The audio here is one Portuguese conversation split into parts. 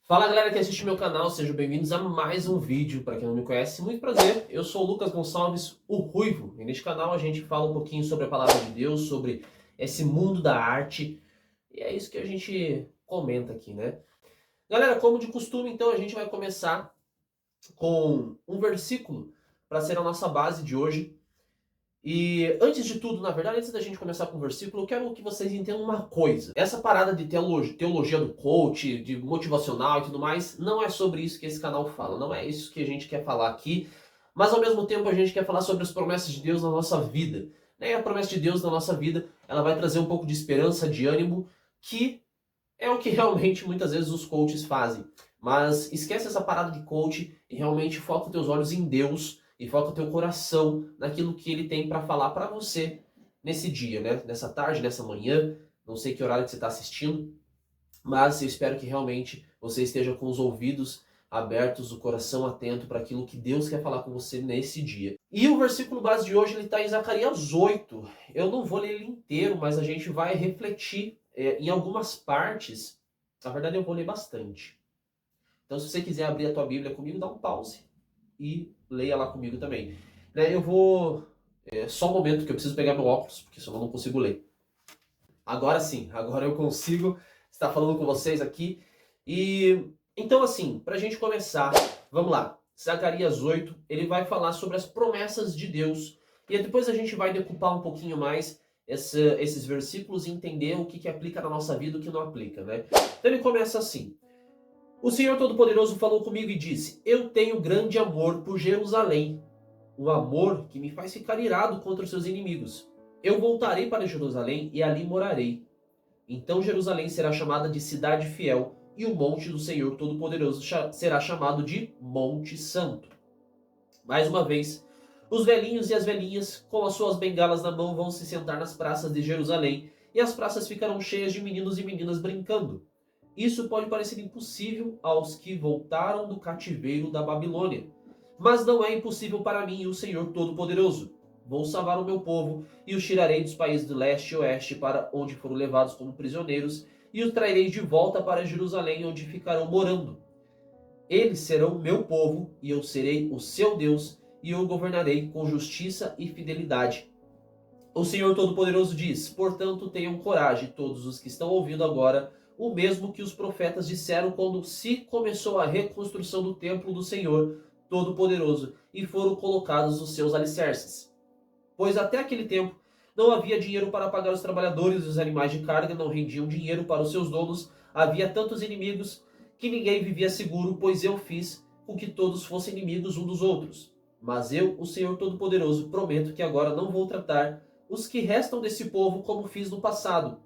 Fala galera que assiste meu canal, sejam bem-vindos a mais um vídeo. Para quem não me conhece, muito prazer, eu sou o Lucas Gonçalves, o Ruivo, e neste canal a gente fala um pouquinho sobre a palavra de Deus, sobre esse mundo da arte, e é isso que a gente comenta aqui, né? Galera, como de costume, então a gente vai começar com um versículo para ser a nossa base de hoje. E antes de tudo, na verdade, antes da gente começar com o versículo, eu quero que vocês entendam uma coisa. Essa parada de teologia do coach, de motivacional e tudo mais, não é sobre isso que esse canal fala. Não é isso que a gente quer falar aqui. Mas ao mesmo tempo a gente quer falar sobre as promessas de Deus na nossa vida. E a promessa de Deus na nossa vida, ela vai trazer um pouco de esperança, de ânimo, que é o que realmente muitas vezes os coaches fazem. Mas esquece essa parada de coach e realmente foca os teus olhos em Deus e foca o teu coração naquilo que ele tem para falar para você nesse dia, né? Nessa tarde, nessa manhã, não sei que horário que você está assistindo, mas eu espero que realmente você esteja com os ouvidos abertos, o coração atento para aquilo que Deus quer falar com você nesse dia. E o versículo base de hoje ele está em Zacarias 8. Eu não vou ler ele inteiro, mas a gente vai refletir em algumas partes. Na verdade, eu vou ler bastante. Então, se você quiser abrir a tua Bíblia comigo, dá um pause e leia lá comigo também. Né, eu vou... só um momento que eu preciso pegar meu óculos, porque senão eu não consigo ler. Agora sim, agora eu consigo estar falando com vocês aqui. E então assim, para a gente começar, vamos lá. Zacarias 8, ele vai falar sobre as promessas de Deus. E depois a gente vai decupar um pouquinho mais esses versículos e entender o que aplica na nossa vida e o que não aplica, né? Então ele começa assim. O Senhor Todo-Poderoso falou comigo e disse: Eu tenho grande amor por Jerusalém, um amor que me faz ficar irado contra os seus inimigos. Eu voltarei para Jerusalém e ali morarei. Então Jerusalém será chamada de Cidade Fiel, e o monte do Senhor Todo-Poderoso será chamado de Monte Santo. Mais uma vez, os velhinhos e as velhinhas, com as suas bengalas na mão, vão se sentar nas praças de Jerusalém, e as praças ficarão cheias de meninos e meninas brincando. Isso pode parecer impossível aos que voltaram do cativeiro da Babilônia, mas não é impossível para mim, o Senhor Todo-Poderoso. Vou salvar o meu povo e os tirarei dos países do leste e oeste para onde foram levados como prisioneiros e os trarei de volta para Jerusalém, onde ficarão morando. Eles serão meu povo e eu serei o seu Deus e eu governarei com justiça e fidelidade. O Senhor Todo-Poderoso diz: Portanto, tenham coragem, todos os que estão ouvindo agora, o mesmo que os profetas disseram quando se começou a reconstrução do templo do Senhor Todo-Poderoso e foram colocados os seus alicerces. Pois até aquele tempo não havia dinheiro para pagar os trabalhadores e os animais de carga não rendiam dinheiro para os seus donos. Havia tantos inimigos que ninguém vivia seguro, pois eu fiz com que todos fossem inimigos uns dos outros. Mas eu, o Senhor Todo-Poderoso, prometo que agora não vou tratar os que restam desse povo como fiz no passado.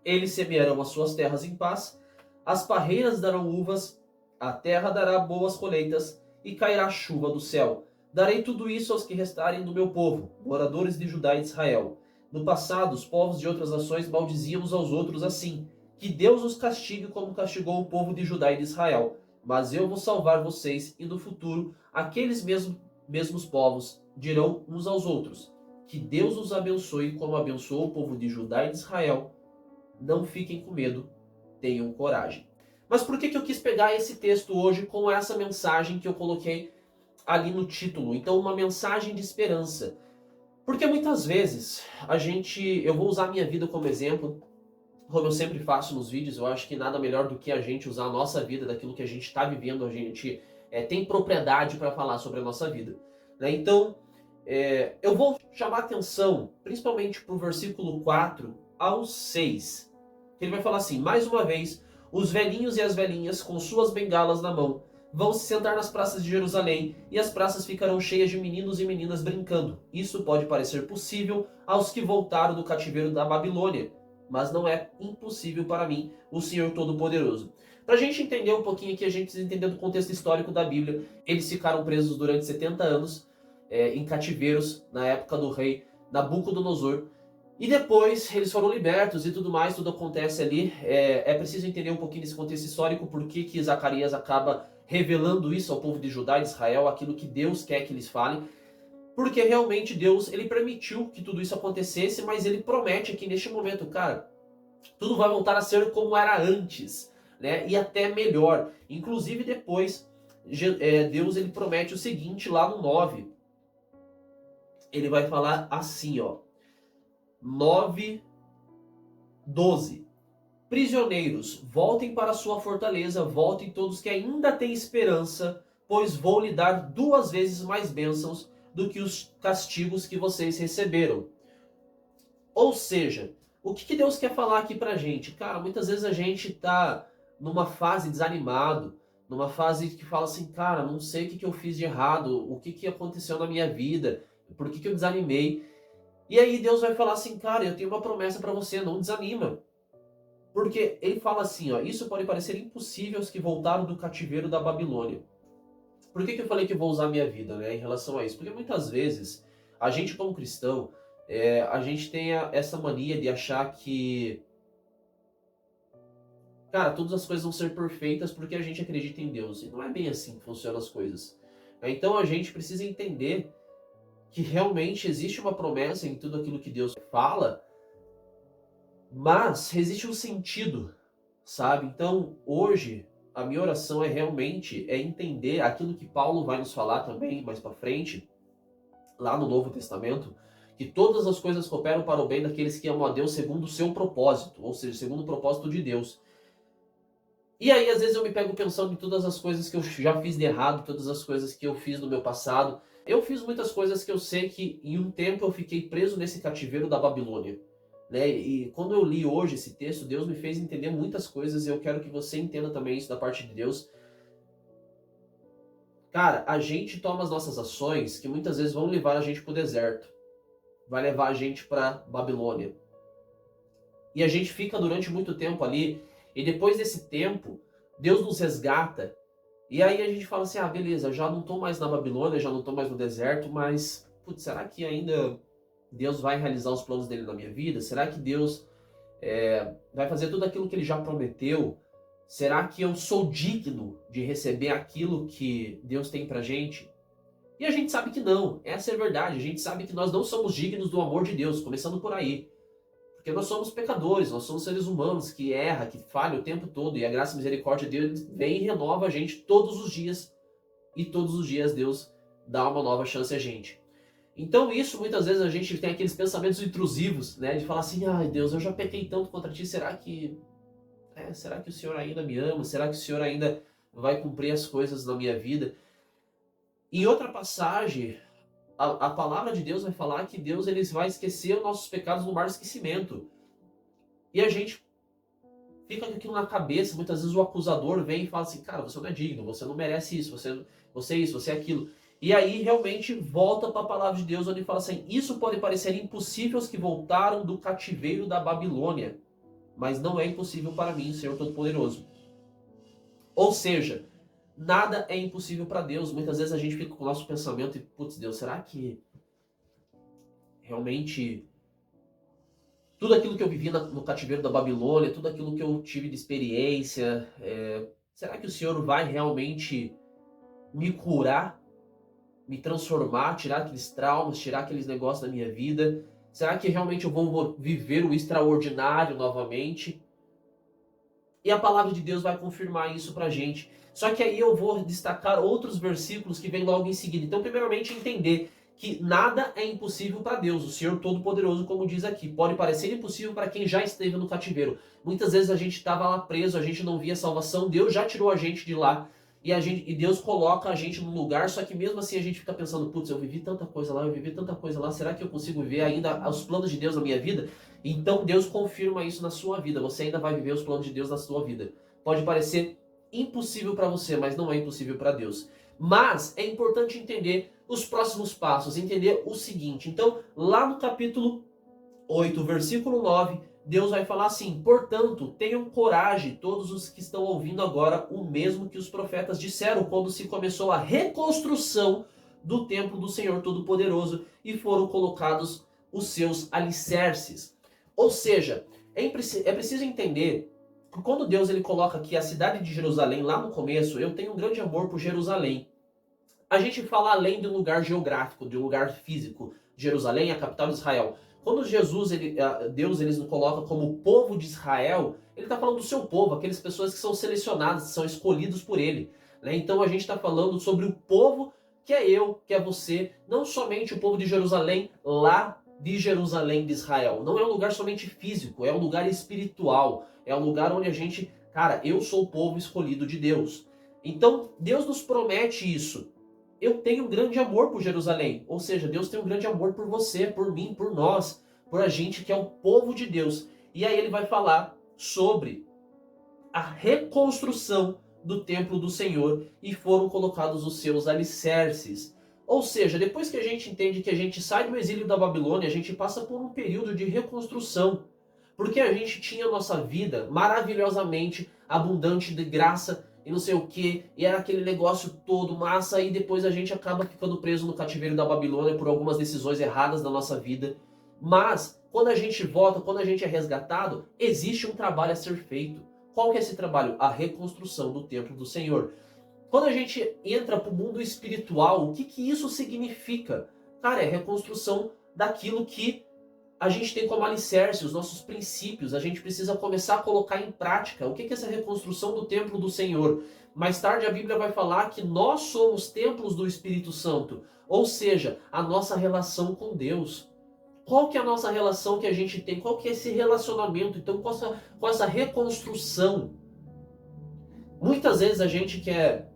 Eles semearão as suas terras em paz, as parreiras darão uvas, a terra dará boas colheitas e cairá chuva do céu. Darei tudo isso aos que restarem do meu povo, moradores de Judá e de Israel. No passado, os povos de outras nações maldiziam uns aos outros assim: que Deus os castigue como castigou o povo de Judá e de Israel. Mas eu vou salvar vocês, e no futuro, aqueles mesmos povos dirão uns aos outros: que Deus os abençoe como abençoou o povo de Judá e de Israel. Não fiquem com medo, tenham coragem. Mas por que eu quis pegar esse texto hoje com essa mensagem que eu coloquei ali no título? Então, uma mensagem de esperança. Porque muitas vezes eu vou usar a minha vida como exemplo, como eu sempre faço nos vídeos. Eu acho que nada melhor do que a gente usar a nossa vida, daquilo que a gente está vivendo, a gente tem propriedade para falar sobre a nossa vida. Né? Então, eu vou chamar atenção, principalmente para o versículo 4 ao 6. Ele vai falar assim: mais uma vez, os velhinhos e as velhinhas, com suas bengalas na mão, vão se sentar nas praças de Jerusalém, e as praças ficarão cheias de meninos e meninas brincando. Isso pode parecer possível aos que voltaram do cativeiro da Babilônia, mas não é impossível para mim, o Senhor Todo-Poderoso. Para a gente entender um pouquinho aqui, a gente precisa entender do contexto histórico da Bíblia. Eles ficaram presos durante 70 anos em cativeiros na época do rei Nabucodonosor. E depois eles foram libertos e tudo mais, tudo acontece ali. É preciso entender um pouquinho desse contexto histórico, por que Zacarias acaba revelando isso ao povo de Judá e de Israel, aquilo que Deus quer que eles falem. Porque realmente Deus, ele permitiu que tudo isso acontecesse, mas ele promete aqui neste momento, cara, tudo vai voltar a ser como era antes. né? E até melhor. Inclusive depois, Deus ele promete o seguinte lá no 9. Ele vai falar assim, ó. 9:12. Prisioneiros, voltem para sua fortaleza, voltem todos que ainda têm esperança, pois vou lhe dar 2 vezes mais bênçãos do que os castigos que vocês receberam. Ou seja, o que Deus quer falar aqui pra gente? Cara, muitas vezes a gente tá numa fase desanimado, numa fase que fala assim, cara, não sei o que eu fiz de errado, o que aconteceu na minha vida, por que eu desanimei. E aí Deus vai falar assim, cara, eu tenho uma promessa pra você, não desanima. Porque ele fala assim, ó, isso pode parecer impossível aos que voltaram do cativeiro da Babilônia. Por que eu falei que eu vou usar a minha vida, né, em relação a isso? Porque muitas vezes, a gente como cristão, a gente tem essa mania de achar que, cara, todas as coisas vão ser perfeitas porque a gente acredita em Deus. E não é bem assim que funcionam as coisas. Então a gente precisa entender que realmente existe uma promessa em tudo aquilo que Deus fala, mas existe um sentido, sabe? Então, hoje, a minha oração realmente entender aquilo que Paulo vai nos falar também mais para frente, lá no Novo Testamento, que todas as coisas cooperam para o bem daqueles que amam a Deus segundo o seu propósito, ou seja, segundo o propósito de Deus. E aí, às vezes, eu me pego pensando em todas as coisas que eu já fiz de errado, todas as coisas que eu fiz no meu passado. Eu fiz muitas coisas que eu sei que em um tempo eu fiquei preso nesse cativeiro da Babilônia. Né? E quando eu li hoje esse texto, Deus me fez entender muitas coisas e eu quero que você entenda também isso da parte de Deus. Cara, a gente toma as nossas ações que muitas vezes vão levar a gente para o deserto. Vai levar a gente para Babilônia. E a gente fica durante muito tempo ali e depois desse tempo, Deus nos resgata. E aí a gente fala assim, ah, beleza, já não estou mais na Babilônia, já não estou mais no deserto, mas, putz, será que ainda Deus vai realizar os planos dele na minha vida? Será que Deus vai fazer tudo aquilo que ele já prometeu? Será que eu sou digno de receber aquilo que Deus tem pra gente? E a gente sabe que não, essa é a verdade. A gente sabe que nós não somos dignos do amor de Deus, começando por aí. Porque nós somos pecadores, nós somos seres humanos que erram, que falham o tempo todo. E a graça e a misericórdia de Deus vem e renova a gente todos os dias. E todos os dias Deus dá uma nova chance a gente. Então isso, muitas vezes a gente tem aqueles pensamentos intrusivos, né? De falar assim, ai Deus, eu já pequei tanto contra ti, será que o Senhor ainda me ama? Será que o Senhor ainda vai cumprir as coisas na minha vida? Em outra passagem, a palavra de Deus vai falar que Deus ele vai esquecer os nossos pecados no mar do esquecimento. E a gente fica com aquilo na cabeça, muitas vezes o acusador vem e fala assim, cara, você não é digno, você não merece isso, você é isso, você é aquilo. E aí realmente volta para a palavra de Deus, onde fala assim, isso pode parecer impossível aos que voltaram do cativeiro da Babilônia, mas não é impossível para mim, Senhor Todo-Poderoso. Ou seja, nada é impossível para Deus. Muitas vezes a gente fica com o nosso pensamento e, putz, Deus, será que realmente tudo aquilo que eu vivi no cativeiro da Babilônia, tudo aquilo que eu tive de experiência, será que o Senhor vai realmente me curar, me transformar, tirar aqueles traumas, tirar aqueles negócios da minha vida? Será que realmente eu vou viver o extraordinário novamente? E a palavra de Deus vai confirmar isso pra gente. Só que aí eu vou destacar outros versículos que vêm logo em seguida. Então, primeiramente, entender que nada é impossível para Deus, o Senhor Todo-Poderoso, como diz aqui. Pode parecer impossível para quem já esteve no cativeiro. Muitas vezes a gente estava lá preso, a gente não via salvação, Deus já tirou a gente de lá. E Deus coloca a gente no lugar, só que mesmo assim a gente fica pensando, putz, eu vivi tanta coisa lá, eu vivi tanta coisa lá, será que eu consigo ver ainda os planos de Deus na minha vida? Então Deus confirma isso na sua vida, você ainda vai viver os planos de Deus na sua vida. Pode parecer impossível para você, mas não é impossível para Deus. Mas é importante entender os próximos passos, entender o seguinte. Então, lá no capítulo 8, versículo 9, Deus vai falar assim, portanto, tenham coragem todos os que estão ouvindo agora o mesmo que os profetas disseram quando se começou a reconstrução do templo do Senhor Todo-Poderoso e foram colocados os seus alicerces. Ou seja, é preciso entender que quando Deus ele coloca aqui a cidade de Jerusalém lá no começo, eu tenho um grande amor por Jerusalém. A gente fala além de um lugar geográfico, de um lugar físico. Jerusalém é a capital de Israel. Quando Deus ele nos coloca como o povo de Israel, ele está falando do seu povo, aquelas pessoas que são selecionadas, que são escolhidos por ele. Né? Então a gente está falando sobre o povo que é eu, que é você, não somente o povo de Jerusalém, lá de Jerusalém de Israel. Não é um lugar somente físico, é um lugar espiritual. É um lugar onde a gente, cara, eu sou o povo escolhido de Deus. Então Deus nos promete isso. Eu tenho um grande amor por Jerusalém. Ou seja, Deus tem um grande amor por você, por mim, por nós, por a gente que é o povo de Deus. E aí ele vai falar sobre a reconstrução do templo do Senhor e foram colocados os seus alicerces. Ou seja, depois que a gente entende que a gente sai do exílio da Babilônia, a gente passa por um período de reconstrução. Porque a gente tinha a nossa vida maravilhosamente abundante de graça e não sei o que, e era aquele negócio todo massa, e depois a gente acaba ficando preso no cativeiro da Babilônia por algumas decisões erradas da nossa vida. Mas, quando a gente volta, quando a gente é resgatado, existe um trabalho a ser feito. Qual que é esse trabalho? A reconstrução do templo do Senhor. Quando a gente entra para o mundo espiritual, o que que isso significa? Cara, é a reconstrução daquilo que a gente tem como alicerce, os nossos princípios. A gente precisa começar a colocar em prática. O que que é essa reconstrução do templo do Senhor? Mais tarde a Bíblia vai falar que nós somos templos do Espírito Santo. Ou seja, a nossa relação com Deus. Qual que é a nossa relação que a gente tem? Qual que é esse relacionamento? Então, com essa reconstrução, muitas vezes a gente quer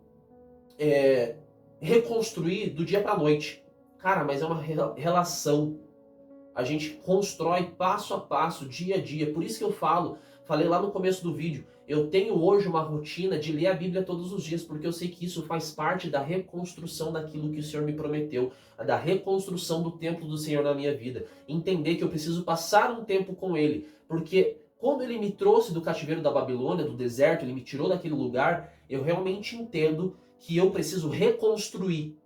reconstruir do dia para a noite. Cara, mas é uma relação. A gente constrói passo a passo, dia a dia. Por isso que eu falei lá no começo do vídeo, eu tenho hoje uma rotina de ler a Bíblia todos os dias, porque eu sei que isso faz parte da reconstrução daquilo que o Senhor me prometeu, da reconstrução do templo do Senhor na minha vida. Entender que eu preciso passar um tempo com Ele, porque quando Ele me trouxe do cativeiro da Babilônia, do deserto, Ele me tirou daquele lugar, eu realmente entendo que eu preciso reconstruir,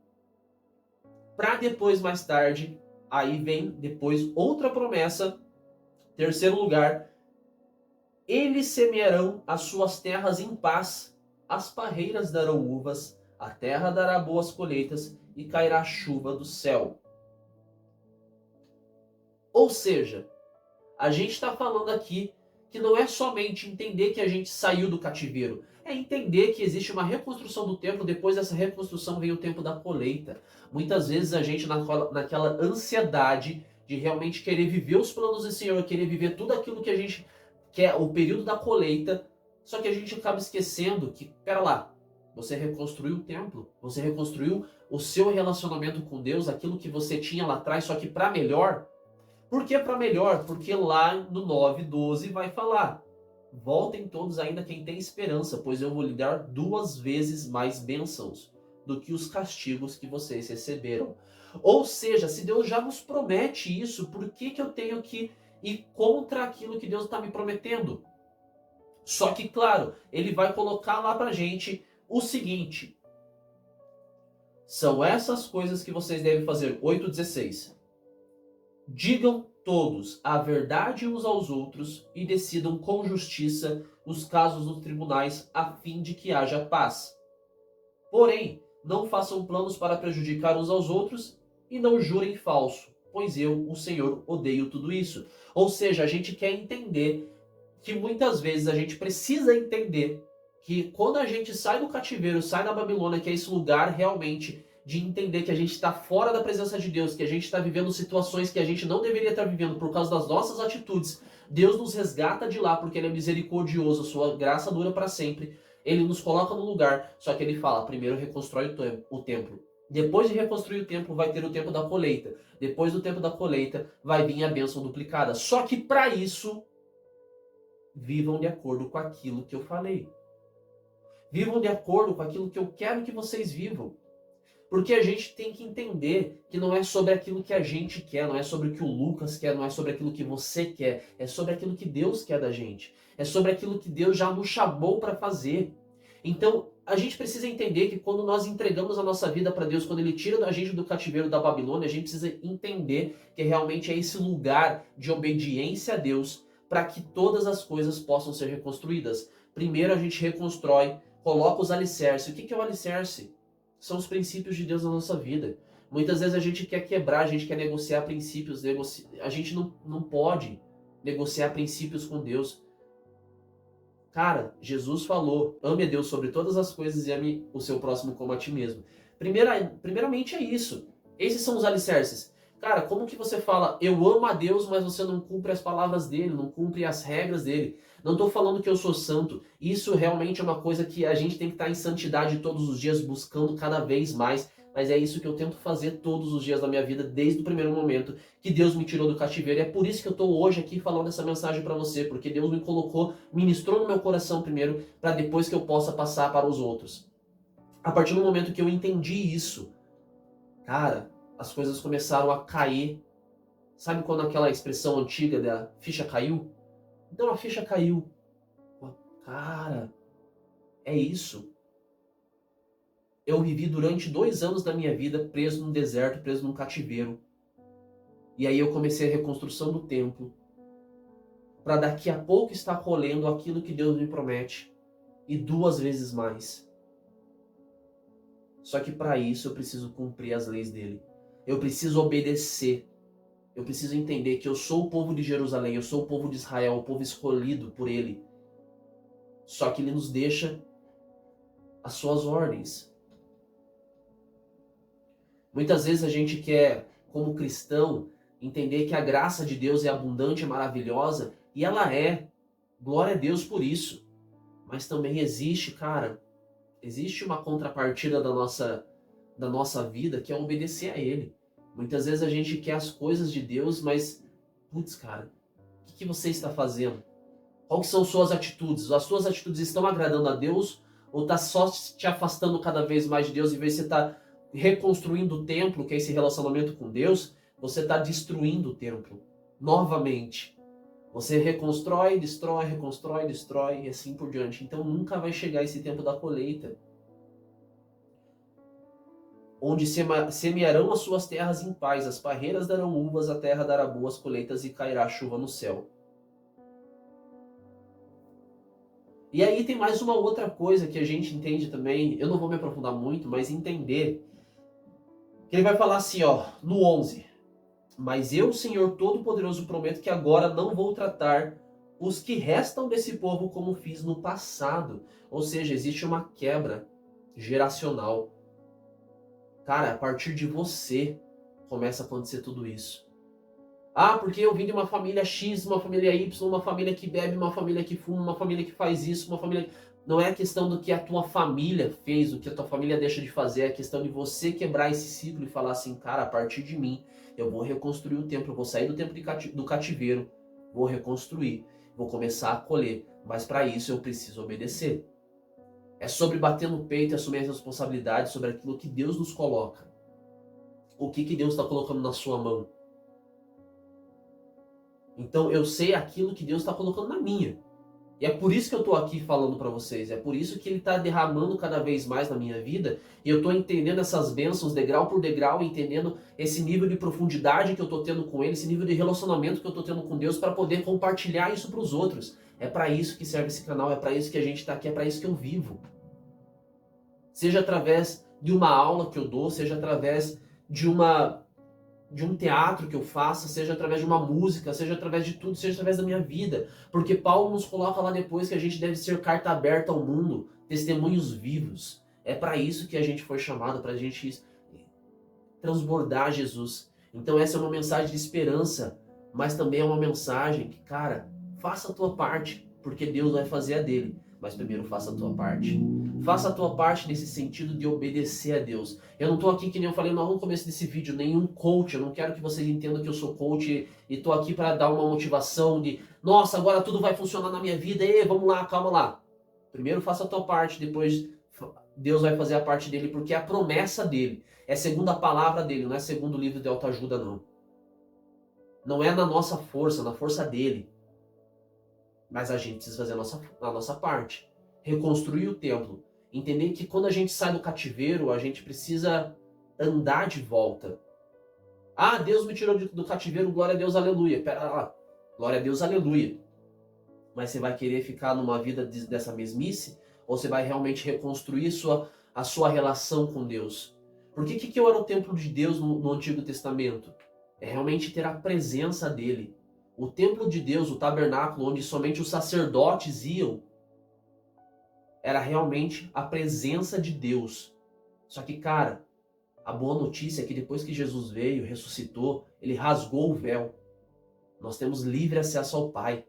para depois, mais tarde, aí vem depois outra promessa, terceiro lugar, eles semearão as suas terras em paz, as parreiras darão uvas, a terra dará boas colheitas e cairá chuva do céu. Ou seja, a gente está falando aqui que não é somente entender que a gente saiu do cativeiro, é entender que existe uma reconstrução do templo, depois dessa reconstrução vem o tempo da colheita. Muitas vezes a gente naquela ansiedade de realmente querer viver os planos do Senhor, querer viver tudo aquilo que a gente quer, o período da colheita, só que a gente acaba esquecendo que, pera lá, você reconstruiu o templo, você reconstruiu o seu relacionamento com Deus, aquilo que você tinha lá atrás, só que para melhor. Por que para melhor? Porque lá no 9:12 vai falar: voltem todos ainda quem tem esperança, pois eu vou lhe dar 2 vezes mais bênçãos do que os castigos que vocês receberam. Ou seja, se Deus já nos promete isso, por que eu tenho que ir contra aquilo que Deus está me prometendo? Só que, claro, Ele vai colocar lá pra gente o seguinte: são essas coisas que vocês devem fazer. 8:16. Digam todos a verdade uns aos outros e decidam com justiça os casos nos tribunais, a fim de que haja paz. Porém, não façam planos para prejudicar uns aos outros e não jurem falso, pois eu, o Senhor, odeio tudo isso. Ou seja, a gente quer entender que muitas vezes a gente precisa entender que quando a gente sai do cativeiro, sai da Babilônia, que é esse lugar realmente de entender que a gente está fora da presença de Deus, que a gente está vivendo situações que a gente não deveria estar vivendo por causa das nossas atitudes. Deus nos resgata de lá porque Ele é misericordioso, sua graça dura para sempre. Ele nos coloca no lugar, só que Ele fala, primeiro reconstrói o templo. Depois de reconstruir o templo, vai ter o tempo da colheita. Depois do tempo da colheita, vai vir a bênção duplicada. Só que para isso, vivam de acordo com aquilo que eu falei. Vivam de acordo com aquilo que eu quero que vocês vivam. Porque a gente tem que entender que não é sobre aquilo que a gente quer, não é sobre o que o Lucas quer, não é sobre aquilo que você quer, é sobre aquilo que Deus quer da gente. É sobre aquilo que Deus já nos chamou para fazer. Então, a gente precisa entender que quando nós entregamos a nossa vida para Deus, quando Ele tira a gente do cativeiro da Babilônia, a gente precisa entender que realmente é esse lugar de obediência a Deus para que todas as coisas possam ser reconstruídas. Primeiro a gente reconstrói, coloca os alicerces. O que é o alicerce? São os princípios de Deus na nossa vida. Muitas vezes a gente quer quebrar, a gente quer negociar princípios, a gente não pode negociar princípios com Deus. Cara, Jesus falou, ame a Deus sobre todas as coisas e ame o seu próximo como a ti mesmo. Primeiramente é isso. Esses são os alicerces. Cara, como que você fala, eu amo a Deus, mas você não cumpre as palavras dele, não cumpre as regras dele? Não estou falando que eu sou santo. Isso realmente é uma coisa que a gente tem que estar em santidade todos os dias, buscando cada vez mais. Mas é isso que eu tento fazer todos os dias da minha vida, desde o primeiro momento que Deus me tirou do cativeiro. E é por isso que eu estou hoje aqui falando essa mensagem para você, porque Deus me colocou, ministrou no meu coração primeiro, para depois que eu possa passar para os outros. A partir do momento que eu entendi isso, cara, as coisas começaram a cair. Sabe quando aquela expressão antiga da ficha caiu? Então a ficha caiu. Cara, é isso. Eu vivi durante 2 anos da minha vida preso num deserto, preso num cativeiro. E aí eu comecei a reconstrução do templo, para daqui a pouco estar colhendo aquilo que Deus me promete, e 2 vezes mais. Só que para isso eu preciso cumprir as leis dele. Eu preciso obedecer. Eu preciso entender que eu sou o povo de Jerusalém, eu sou o povo de Israel, o povo escolhido por ele. Só que ele nos deixa as suas ordens. Muitas vezes a gente quer, como cristão, entender que a graça de Deus é abundante, é maravilhosa, e ela é. Glória a Deus por isso. Mas também existe, cara, existe uma contrapartida da nossa vida, que é obedecer a Ele. Muitas vezes a gente quer as coisas de Deus, mas, putz, cara, o que você está fazendo? Quais são suas atitudes? As suas atitudes estão agradando a Deus ou está só te afastando cada vez mais de Deus? Em vez de você estar reconstruindo o templo, que é esse relacionamento com Deus, você está destruindo o templo novamente. Você reconstrói, destrói e assim por diante. Então nunca vai chegar esse tempo da colheita, onde semearão as suas terras em paz, as parreiras darão uvas, a terra dará boas colheitas e cairá chuva no céu. E aí tem mais uma outra coisa que a gente entende também, eu não vou me aprofundar muito, mas entender, que ele vai falar assim, ó, no 11, mas eu, Senhor Todo-Poderoso, prometo que agora não vou tratar os que restam desse povo como fiz no passado. Ou seja, existe uma quebra geracional. Cara, a partir de você começa a acontecer tudo isso. Ah, porque eu vim de uma família X, uma família Y, uma família que bebe, uma família que fuma, uma família que faz isso, uma família... Não é a questão do que a tua família fez, o que a tua família deixa de fazer, é a questão de você quebrar esse ciclo e falar assim, cara, a partir de mim, eu vou reconstruir o templo, eu vou sair do templo do cativeiro, vou reconstruir, vou começar a colher, mas para isso eu preciso obedecer. É sobre bater no peito e assumir a responsabilidade sobre aquilo que Deus nos coloca. O que Deus está colocando na sua mão. Então eu sei aquilo que Deus está colocando na minha. E é por isso que eu estou aqui falando para vocês. É por isso que Ele está derramando cada vez mais na minha vida. E eu estou entendendo essas bênçãos degrau por degrau, entendendo esse nível de profundidade que eu estou tendo com Ele, esse nível de relacionamento que eu estou tendo com Deus para poder compartilhar isso para os outros. É para isso que serve esse canal, é para isso que a gente está aqui, é para isso que eu vivo. Seja através de uma aula que eu dou, seja através de um teatro que eu faça, seja através de uma música, seja através de tudo, seja através da minha vida. Porque Paulo nos coloca lá depois que a gente deve ser carta aberta ao mundo, testemunhos vivos. É para isso que a gente foi chamado, para a gente transbordar Jesus. Então essa é uma mensagem de esperança, mas também é uma mensagem que, cara, faça a tua parte, porque Deus vai fazer a dele. Mas primeiro faça a tua parte. Faça a tua parte nesse sentido de obedecer a Deus. Eu não estou aqui, que nem eu falei no começo desse vídeo, nenhum coach. Eu não quero que vocês entendam que eu sou coach e estou aqui para dar uma motivação de nossa, agora tudo vai funcionar na minha vida. Ei, vamos lá, calma lá. Primeiro faça a tua parte, depois Deus vai fazer a parte dele, porque é a promessa dele. É segundo a palavra dele, não é segundo o livro de autoajuda, não. Não é na nossa força, na força dele. Mas a gente precisa fazer a nossa parte. Reconstruir o templo. Entender que quando a gente sai do cativeiro, a gente precisa andar de volta. Ah, Deus me tirou do cativeiro, glória a Deus, aleluia. Pera lá, glória a Deus, aleluia. Mas você vai querer ficar numa vida dessa mesmice? Ou você vai realmente reconstruir a sua relação com Deus? Porque que era o templo de Deus no Antigo Testamento? É realmente ter a presença dele. O templo de Deus, o tabernáculo, onde somente os sacerdotes iam, era realmente a presença de Deus. Só que, cara, a boa notícia é que depois que Jesus veio, ressuscitou, ele rasgou o véu. Nós temos livre acesso ao Pai.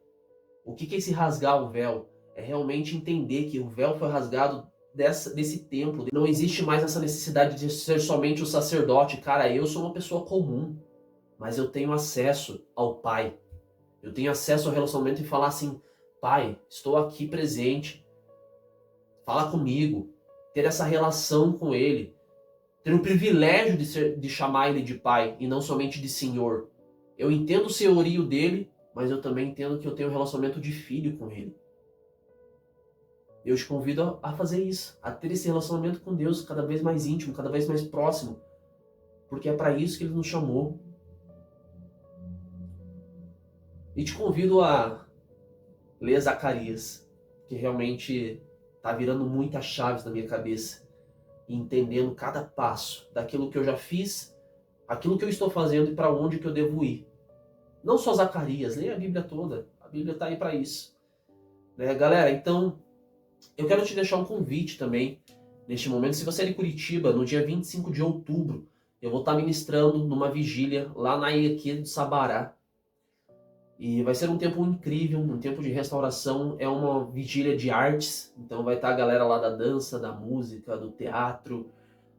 O que é esse rasgar o véu? É realmente entender que o véu foi rasgado desse templo. Não existe mais essa necessidade de ser somente o sacerdote. Cara, eu sou uma pessoa comum, mas eu tenho acesso ao Pai. Eu tenho acesso ao relacionamento e falar assim, Pai, estou aqui presente. Fala comigo. Ter essa relação com Ele. Ter o privilégio de chamar Ele de Pai e não somente de Senhor. Eu entendo o senhorio dele, mas eu também entendo que eu tenho um relacionamento de filho com Ele. Eu te convido a fazer isso, a ter esse relacionamento com Deus cada vez mais íntimo, cada vez mais próximo. Porque é para isso que Ele nos chamou. E te convido a ler Zacarias, que realmente está virando muitas chaves na minha cabeça. E entendendo cada passo daquilo que eu já fiz, aquilo que eu estou fazendo e para onde que eu devo ir. Não só Zacarias, leia a Bíblia toda. A Bíblia está aí para isso. Né, galera, então, eu quero te deixar um convite também, neste momento. Se você é de Curitiba, no dia 25 de outubro, eu vou estar ministrando numa vigília lá na ilha aqui de Sabará. E vai ser um tempo incrível, um tempo de restauração. É uma vigília de artes, então vai estar a galera lá da dança, da música, do teatro,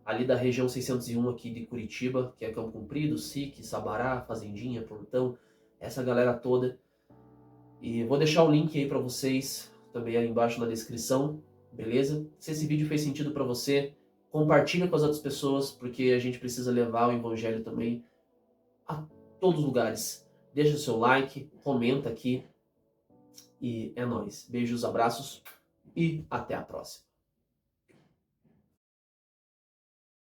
ali da região 601 aqui de Curitiba, que é Campo Comprido, SIC, Sabará, Fazendinha, Plantão, essa galera toda. E vou deixar o link aí para vocês, também aí embaixo na descrição, beleza? Se esse vídeo fez sentido para você, compartilha com as outras pessoas, porque a gente precisa levar o evangelho também a todos os lugares. Deixa o seu like, comenta aqui, e é nóis. Beijos, abraços e até a próxima.